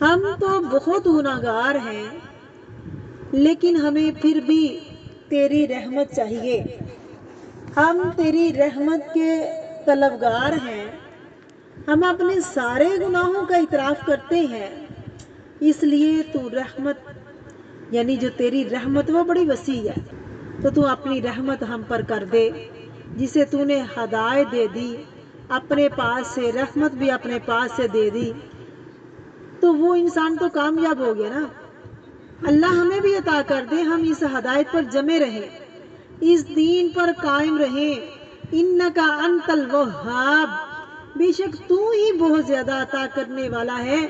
ہم تو بہت گناہگار ہیں، لیکن ہمیں پھر بھی تیری رحمت چاہیے۔ ہم تیری رحمت کے طلبگار ہیں۔ ہم اپنے سارے گناہوں کا اعتراف کرتے ہیں، اس لیے تو رحمت یعنی جو تیری رحمت وہ بڑی وسیع ہے، تو اپنی رحمت ہم پر کر دے۔ جسے تو نے ہدایت دے دی اپنے پاس سے، رحمت بھی اپنے پاس سے دے دی، تو وہ انسان تو کامیاب ہو گیا نا۔ اللہ ہمیں بھی عطا کر دے ہم اس ہدایت پر جمے رہیں، اس دین پر قائم رہیں۔ انکا انت الوہاب، بے شک تو ہی بہت زیادہ عطا کرنے والا ہے۔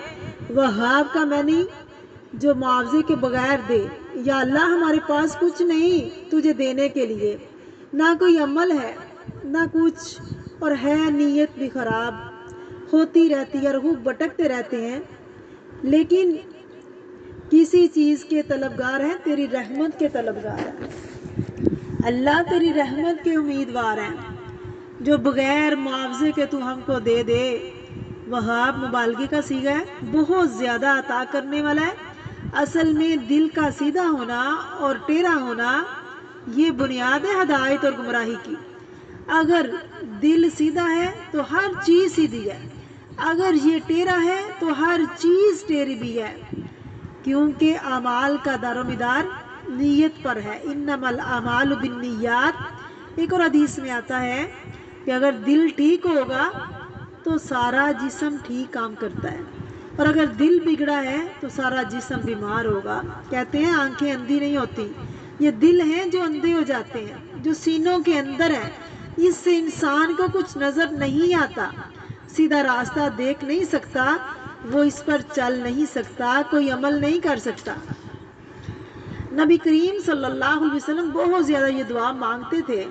وہاب کا معنی جو معاوضے کے بغیر دے۔ یا اللہ ہمارے پاس کچھ نہیں تجھے دینے کے لیے، نہ کوئی عمل ہے نہ کچھ، اور ہے نیت بھی خراب، ہوتی رہتی ہے، روح بھٹکتے رہتے ہیں، لیکن کسی چیز کے طلبگار ہیں؟ تیری رحمت کے طلبگار ہیں۔ اللہ تیری رحمت کے امیدوار ہیں، جو بغیر معاوضے کے تو ہم کو دے دے۔ وہاب مبالغے کا صیغہ ہے، بہت زیادہ عطا کرنے والا ہے۔ اصل میں دل کا سیدھا ہونا اور ٹیڑھا ہونا یہ بنیاد ہے ہدایت اور گمراہی کی۔ اگر دل سیدھا ہے تو ہر چیز سیدھی ہے، اگر یہ ٹیڑھا ہے تو ہر چیز ٹیڑھی بھی ہے، کیونکہ اعمال کا دار و مدار نیت پر ہے۔ انما الاعمال بالنیات۔ ایک اور حدیث میں آتا ہے کہ اگر دل ٹھیک ہوگا تو سارا جسم ٹھیک کام کرتا ہے، اور اگر دل بگڑا ہے تو سارا جسم بیمار ہوگا۔ کہتے ہیں آنکھیں اندھی نہیں ہوتی، یہ دل ہیں جو اندھے ہو جاتے ہیں، جو سینوں کے اندر ہے۔ اس سے انسان کو کچھ نظر نہیں آتا، سیدھا راستہ دیکھ نہیں سکتا، وہ اس پر چل نہیں سکتا، کوئی عمل نہیں کر سکتا۔ نبی کریم صلی اللہ علیہ وسلم بہت زیادہ یہ دعا مانگتے تھے،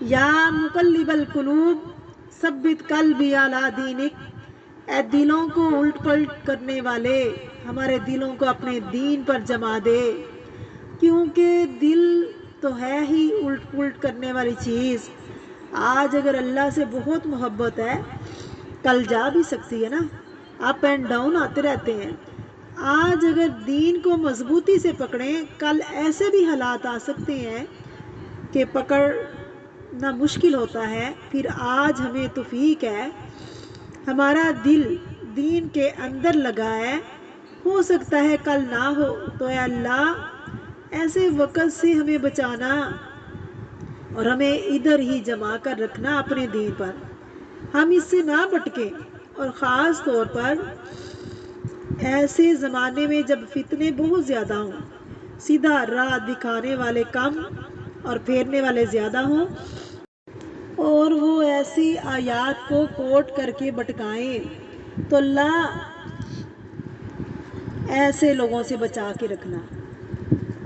یا مقلب القلوب ثبت قلبی علی دینک۔ اے دلوں کو الٹ پلٹ کرنے والے، ہمارے دلوں کو اپنے دین پر جما دے، کیونکہ دل تو ہے ہی الٹ پلٹ کرنے والی چیز۔ آج اگر اللہ سے بہت محبت ہے، کل جا بھی سکتی ہے نا، اپ اینڈ ڈاؤن آتے رہتے ہیں۔ آج اگر دین کو مضبوطی سے پکڑیں، کل ایسے بھی حالات آ سکتے ہیں کہ پکڑنا مشکل ہوتا ہے۔ پھر آج ہمیں توفیق ہے، ہمارا دل دین کے اندر لگا ہے، ہو سکتا ہے کل نہ ہو، تو اے اللہ ایسے وقت سے ہمیں بچانا اور ہمیں ادھر ہی جما کر رکھنا اپنے دین پر، ہم اس سے نہ بھٹکیں۔ اور خاص طور پر ایسے زمانے میں جب فتنے بہت زیادہ ہوں، سیدھا راہ دکھانے والے کم اور پھیرنے والے زیادہ ہوں، اور وہ ایسی آیات کو کوٹ کر کے بھٹکائیں، تو اللہ ایسے لوگوں سے بچا کے رکھنا۔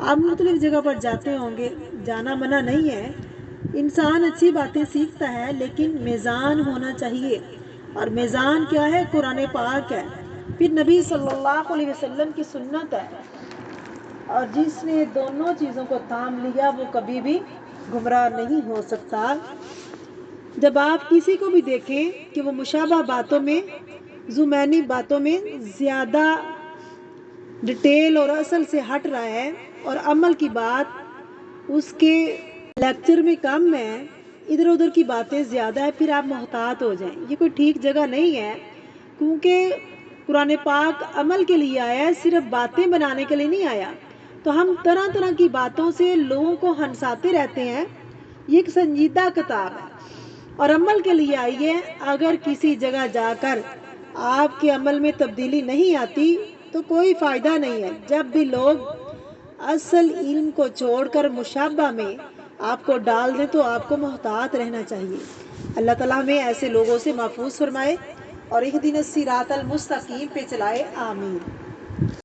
آپ مختلف جگہ پر جاتے ہوں گے، جانا منع نہیں ہے، انسان اچھی باتیں سیکھتا ہے، لیکن میزان ہونا چاہیے، اور میزان کیا ہے؟ قرآن پاک ہے، پھر نبی صلی اللہ علیہ وسلم کی سنت ہے، اور جس نے دونوں چیزوں کو تھام لیا وہ کبھی بھی گمراہ نہیں ہو سکتا۔ جب آپ کسی کو بھی دیکھیں کہ وہ مشابہ باتوں میں، زمینی باتوں میں زیادہ ڈیٹیل اور اصل سے ہٹ رہا ہے، اور عمل کی بات اس کے لیکچر میں کم ہے، ادھر ادھر کی باتیں زیادہ ہے، پھر آپ محتاط ہو جائیں۔ یہ کوئی ٹھیک جگہ نہیں ہے، کیونکہ قرآن پاک عمل کے لیے آیا ہے، صرف باتیں بنانے کے لیے نہیں آیا۔ تو ہم طرح طرح کی باتوں سے لوگوں کو ہنساتے رہتے ہیں، یہ ایک سنجیدہ کتاب ہے اور عمل کے لیے آئی ہے۔ اگر کسی جگہ جا کر آپ کے عمل میں تبدیلی نہیں آتی تو کوئی فائدہ نہیں ہے۔ جب بھی لوگ اصل علم کو چھوڑ کر مشابہ میں آپ کو ڈال دیں تو آپ کو محتاط رہنا چاہیے۔ اللہ تعالیٰ ہمیں ایسے لوگوں سے محفوظ فرمائے اور اہدنا الصراط المستقیم پہ چلائے، آمین۔